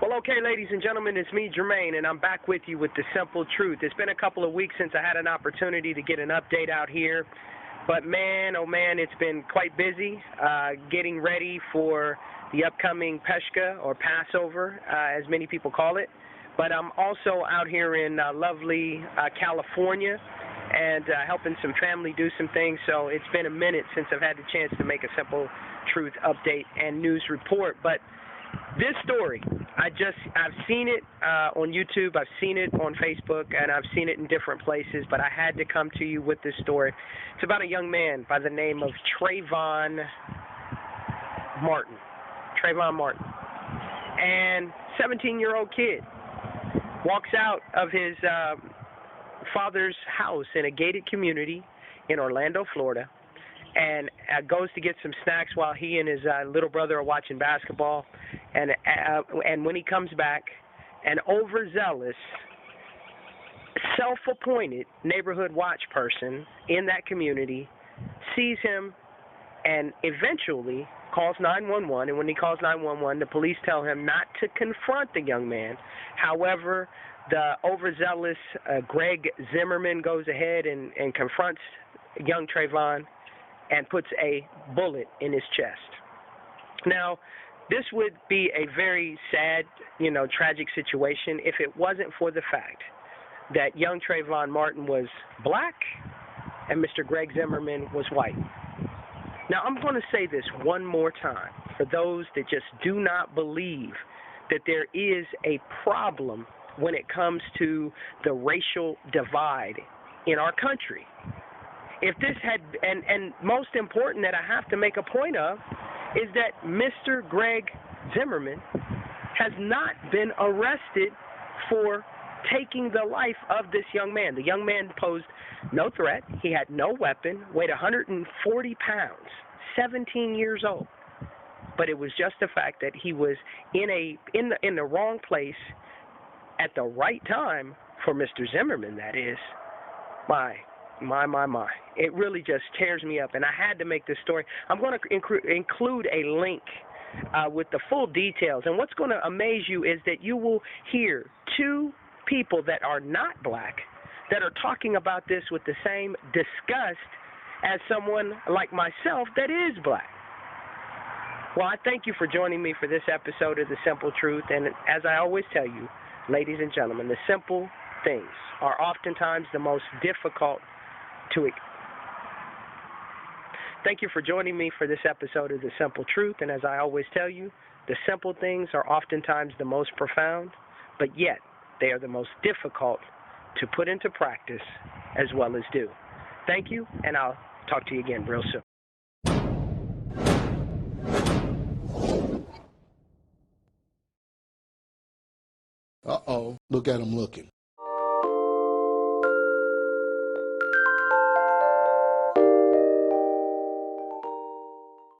Well, okay, ladies and gentlemen, it's me, Jermaine, and I'm back with you with the simple truth. It's been a couple of weeks since I had an opportunity to get an update out here, but man, oh man, it's been quite busy getting ready for the upcoming Pesach or Passover, as many people call it. But I'm also out here in lovely California and helping some family do some things, so it's been a minute since I've had the chance to make a simple truth update and news report. But this story, I've seen it on YouTube, I've seen it on Facebook, and I've seen it in different places, but I had to come to you with this story. It's about a young man by the name of Trayvon Martin. Trayvon Martin. And 17-year-old kid walks out of his father's house in a gated community in Orlando, Florida, and goes to get some snacks while he and his little brother are watching basketball. And when he comes back, an overzealous, self-appointed neighborhood watch person in that community sees him and eventually calls 911. And when he calls 911, the police tell him not to confront the young man. However, the overzealous Greg Zimmerman goes ahead and confronts young Trayvon and puts a bullet in his chest. Now, this would be a very sad, tragic situation if it wasn't for the fact that young Trayvon Martin was black and Mr. Greg Zimmerman was white. Now, I'm going to say this one more time for those that just do not believe that there is a problem when it comes to the racial divide in our country. If this had, and most important that I have to make a point of, is that Mr. Greg Zimmerman has not been arrested for taking the life of this young man. The young man posed no threat. He had no weapon, weighed 140 pounds, 17 years old. But it was just the fact that he was in the wrong place at the right time for Mr. Zimmerman, that is. My. It really just tears me up, and I had to make this story. I'm going to include a link with the full details, and what's going to amaze you is that you will hear two people that are not black that are talking about this with the same disgust as someone like myself that is black. Well, I thank you for joining me for this episode of The Simple Truth, and as I always tell you, ladies and gentlemen, the simple things are oftentimes the most difficult to it. Thank you for joining me for this episode of The Simple Truth, and as I always tell you, the simple things are oftentimes the most profound, but yet they are the most difficult to put into practice as well as do. Thank you, and I'll talk to you again real soon. Uh-oh, look at him looking.